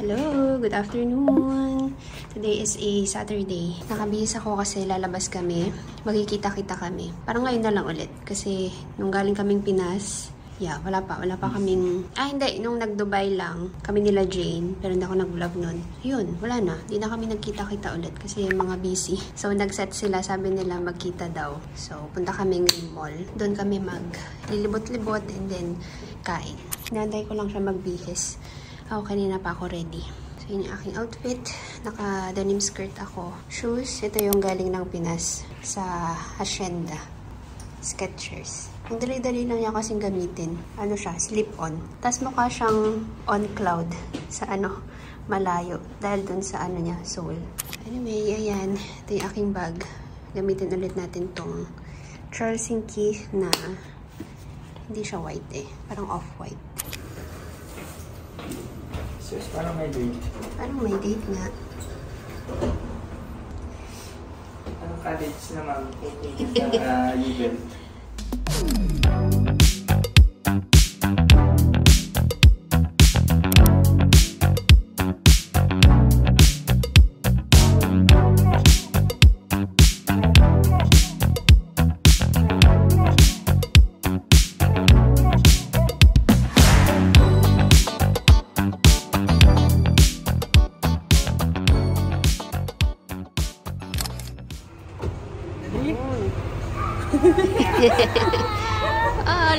Hello! Good afternoon! Today is a Saturday. Nakabihis ako kasi lalabas kami. Magkikita-kita kami. Parang ngayon na lang ulit. Kasi nung galing kaming Pinas, wala pa kaming... hindi. Nung nag-Dubai lang, kami nila Jane. Pero hindi ako nag-vlog nun. Yun, wala na. Di na kami nagkita-kita ulit kasi mga busy. So, nag-set sila. Sabi nila magkita daw. So, punta kami ng mall. Doon kami mag-lilibot-libot and then kain. Nanday ko lang siya magbihis. Ako, kanina pa ako ready. So, yun yung aking outfit. Naka-denim skirt ako. Shoes, ito yung galing ng Pinas sa Hacienda. Skechers. Ang dali-dali lang niya kasing gamitin. Ano siya? Slip-on. Tapos mukha siyang on cloud sa malayo. Dahil dun sa niya, sole. Anyway, ayan. Ito yung aking bag. Gamitin ulit natin tong Charles & Keith na hindi siya white eh. Parang off-white. Sus, parang may date. Parang may date nga. Anong cottage naman sa event?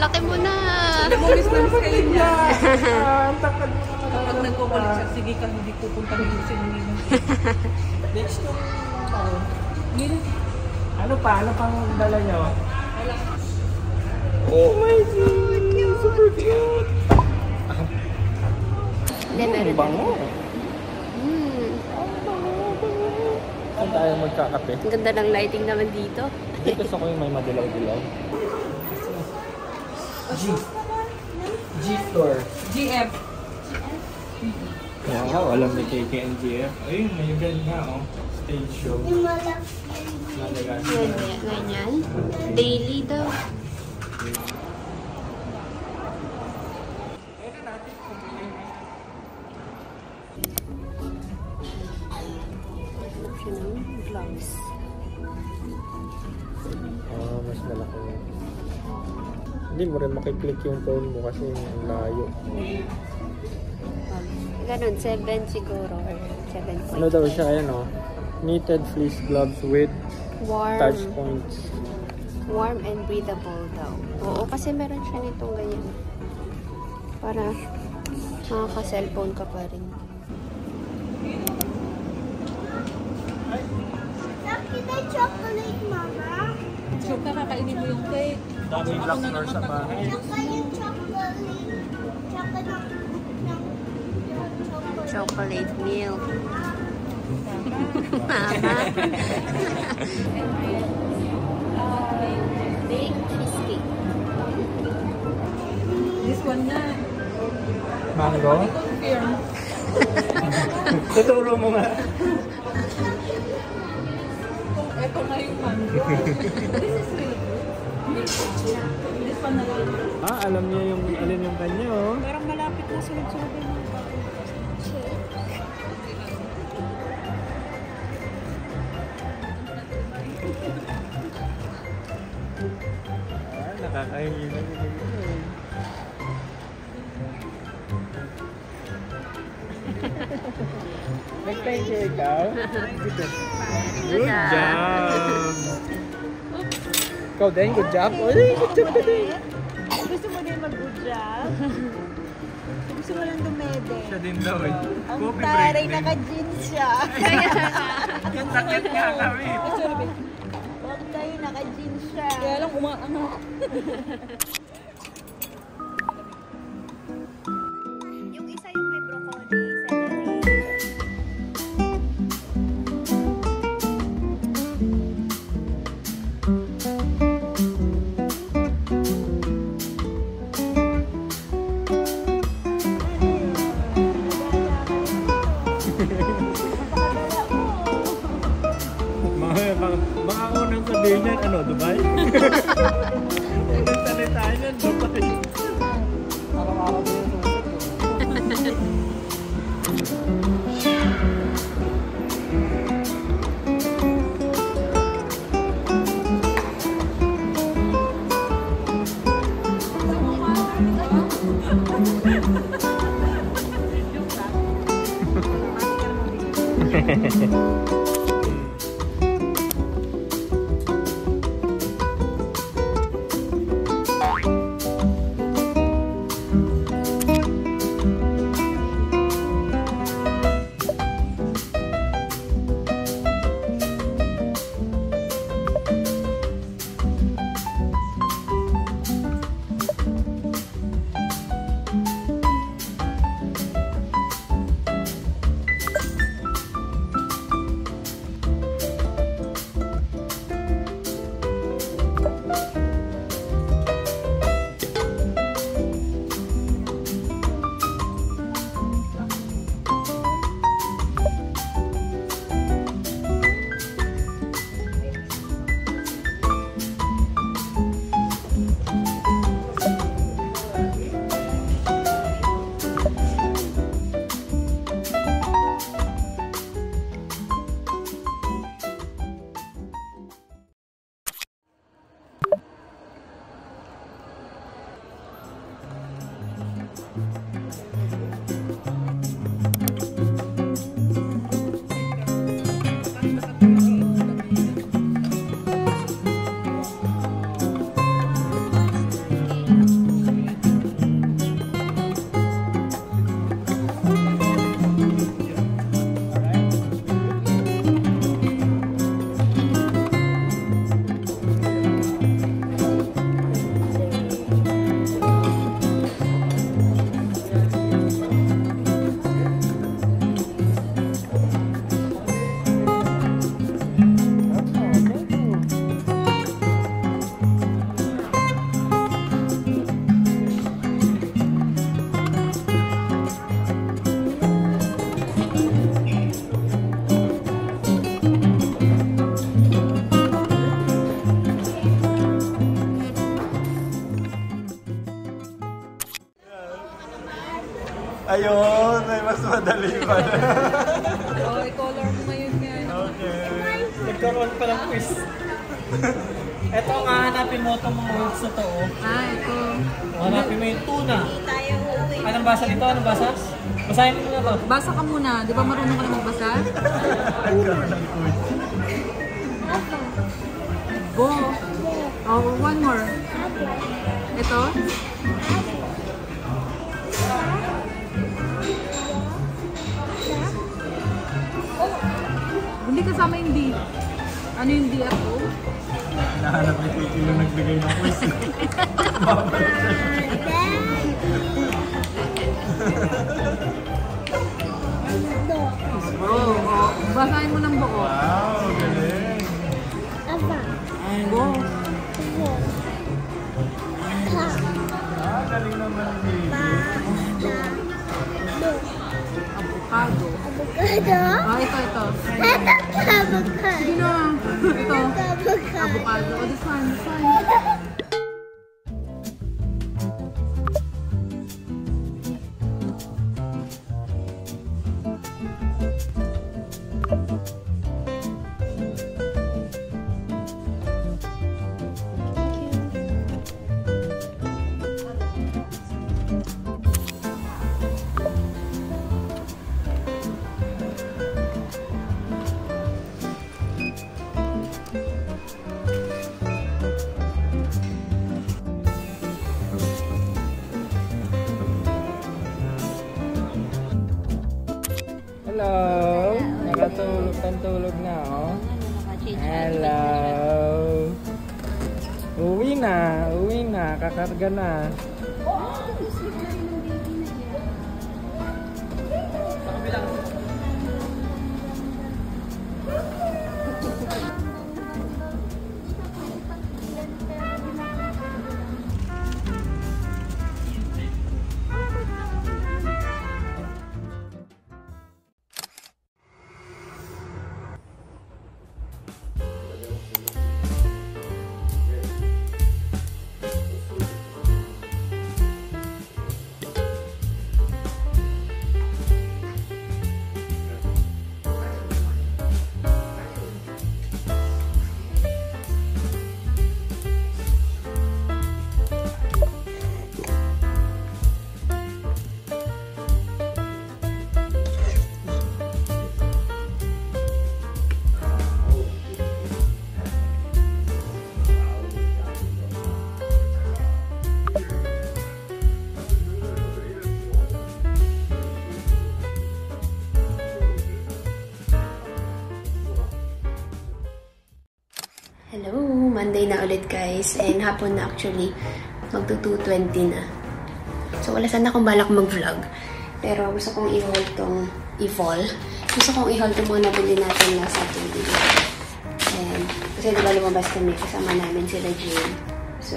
Laki mo na. Namamiss na miss kayo niya. Kapag nagpapalik siya, sige ka, hindi pupunta ng sinunod. Next to ano pang dala niyo? Oh my God! Super cute! Hindi, meron. Bango! Saan tayo magkakape? Ang ganda ng lighting naman dito. Gusto ko yung may madilaw-dilaw. G-Floor. GF. Wow, alam ni KK and GF. Ayun, may event nga, oh. Stage show. Ganyan. Daily daw. Gloves. Mas malaki. Hindi mo rin makiklik yung phone mo kasi ang layo. Ganun, 7 siguro or 7.5. Ano daw siya, ayan o. Knitted fleece gloves with touch points. Warm and breathable daw. Oo, kasi meron siya nitong ganyan. Para makaka-cellphone ka pa rin. Kita chocolate, Mama. Sure ka, kakainin mo yung cake. Daming locker sa bahay. Tsaka yung Chocolate milk. Mama. Baked cheesecake. This one na. Mango? Here. Tuturo mo nga. Ito na yung mango. This is really good. This one na lang. Alam niya yung alin yung kanya, oh. Parang malapit na sunod-sunod yung Nakakahingi na ito. Nag-thank you ikaw? Good job! Ikaw din, good job? Uy, good job ka din! Gusto mo din mag-good job? Gusto mo lang dumede? Siya din daw eh. Ang taray, naka-jeans siya. Sakit nga kami. Huwag tayo, naka-jeans siya. Kaya lang umaangat. Yung isa yung may broccoli, celery. Baka unang sabihin yan, Dubai? Nagsalita yan, Dubai. Parang ako din yung Ayun, may mas madali pa na. Oh, i-color mo ngayon yan. Okay. Nagkaroon pa ng quiz. Ito nga, hanapin mo itong mga words na to. Ito. Hanapin mo yung tuna. Anong basa nito? Anong basa? Basahin mo muna to. Basa ka muna. Di ba marunong ka na magbasa? Nagkaroon ng quiz. Go. Oh, one more. Ito? Hindi kasama yung D. Ano yung D ako? Nahanap ni Kiki yung nagbigay ng quiz. Oh. Basahin mo ng buo. Wow, galing. Go. Galing naman ni Kiki. Avocado. Ito. Sige na. Ito. Avocado. Oh, this one. Hello. Nakatulog na, oh. Hello. Uwi na. Kakarga na. Saturday na ulit guys. And hapon na actually. Magto 2:20 na. So wala sana akong balak mag-vlog. Pero gusto kong i-haul tong Gusto kong i-haul tong mga nabili natin last Saturday. And kasi diba lumabas kami kasama namin sila Jane. So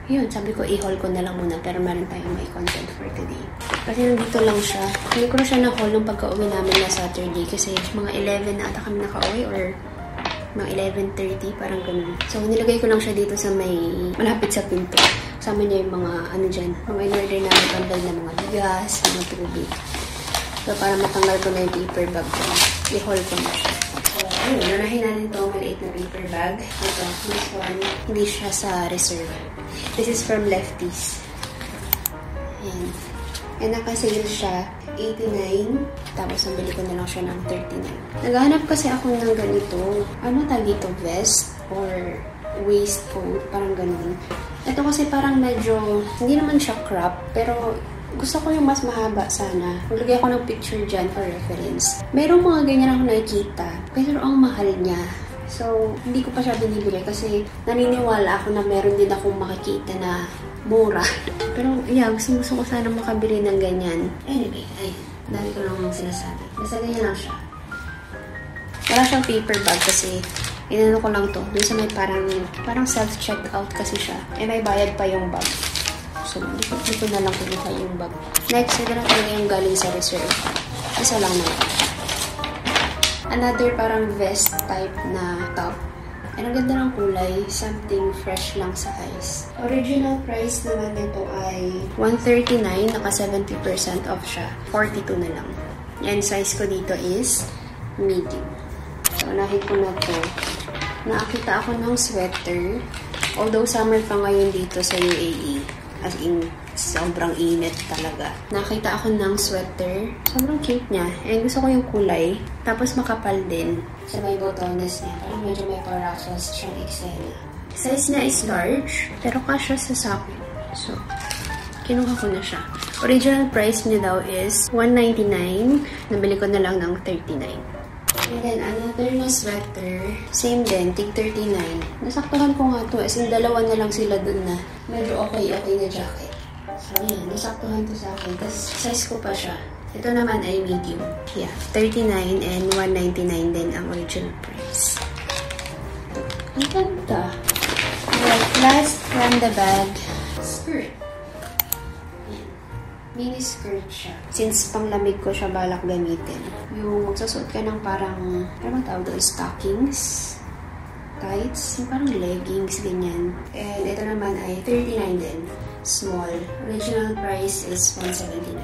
yun, sabi ko i-haul ko na lang muna. Pero meron tayong may content for today. Kasi nandito lang siya. Hindi ko na siya na-haul nung pagka-uwi namin last Saturday. Kasi mga 11 na ata kami naka-uwi or mga 11:30, parang ganun. So, nilagay ko lang siya dito sa may malapit sa pinto. Kasama niya yung mga, ano dyan, mga in-order namin bundle na mga bigas, mga tubig. So, para matanggal ko na yung paper bag ko, i-haul ko na siya. So, ayun, nanahin natin itong maliit na paper bag. Ito, this one, hindi siya sa reserve. This is from Lefties. Ayan. And naka-sale siya, 89. Tapos, nabili ko na lang siya ng 39. Naghahanap kasi ako ng ganito. Ano tawag dito? Vest? Or waistcoat? Parang ganun. Ito kasi parang medyo, hindi naman siya crop. Pero, gusto ko yung mas mahaba sana. Maglagay ako ng picture dyan for reference. Merong mga ganyan ako nakikita. Pero ang mahal niya. So, hindi ko pa siya binibili kasi naniniwala ako na meron din akong makikita na mura. Pero, yeah, gusto ko sana makabili ng ganyan. Anyway, ay, dami ko lang sinasabi. Basta ganyan lang siya. Wala siyang paper bag kasi inano ko lang to. Doon sa may parang self-checkout kasi siya. Eh, may bayad pa yung bag. So, hindi ko na lang kinuha yung bag. Next, ito na talaga yung galing sa reserve. Isa lang naman. Another parang vest type na top. And ang ganda ng kulay, something fresh lang sa eyes. Original price naman nito ay $139, naka 70% off siya. 42 na lang. And size ko dito is medium. So, unahin ko na to. Nakakita ako ng sweater. Although summer pa ngayon dito sa UAE. As in, sobrang init talaga. Nakita ako ng sweater. Sobrang cute niya. And gusto ko yung kulay. Tapos makapal din. Sa may botones niya. Parang medyo may parasos siyang eksena. Size niya is large. Pero kasya sa sakin. So, kinuha ko na siya. Original price niya daw is $199. Nabili ko na lang ng $39. And then, another na sweater. Same din, tig 39. Nasaktuhan ko nga to. As in, dalawa na lang sila dun na medyo okay na jacket. So, yan. Nasaktuhan to sa akin. Tapos, size ko pa siya. Ito naman ay medium. Yeah, 39 and $199 din ang original price. Ang ganda. Right, last from the bag, skirt. Mini skirt siya. Since panglamig ko siya balak gamitin. Yung magsusuot ka ng parang, ano bang tawag doon? Stockings? Tights? Yung parang leggings, ganyan. And ito naman ay 39 din. Small. Original price is $179.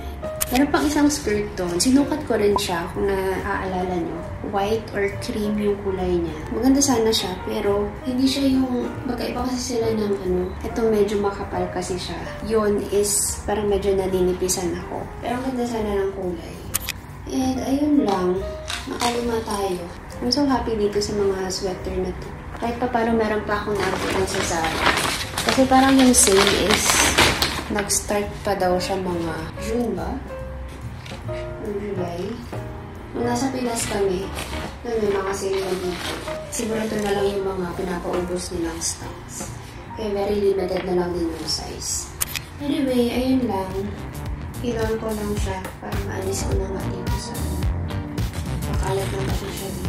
Meron pang isang skirt doon. Sinukat ko rin siya kung naaalala nyo. White or cream yung kulay niya. Maganda sana siya, pero hindi siya yung magkaiba kasi sila ng ano. Ito medyo makapal kasi siya. Yun is parang medyo naninipisan ako. Pero maganda sana ng kulay. And ayun lang. Nakalima tayo. I'm so happy dito sa mga sweater na to. Kahit pa paano meron pa akong nabutan sa Zara. Kasi parang yung sale is nag-start pa daw siya mga June ba? O July. Nung nasa Pinas kami, doon may mga sale na dito. Siguro ito na lang yung mga pinapaubos nilang stocks. Kaya very limited na lang din yung size. Anyway, ayun lang. Kailangan ko lang siya para maalis ko na nga dito sa makalat na kasi siya dito.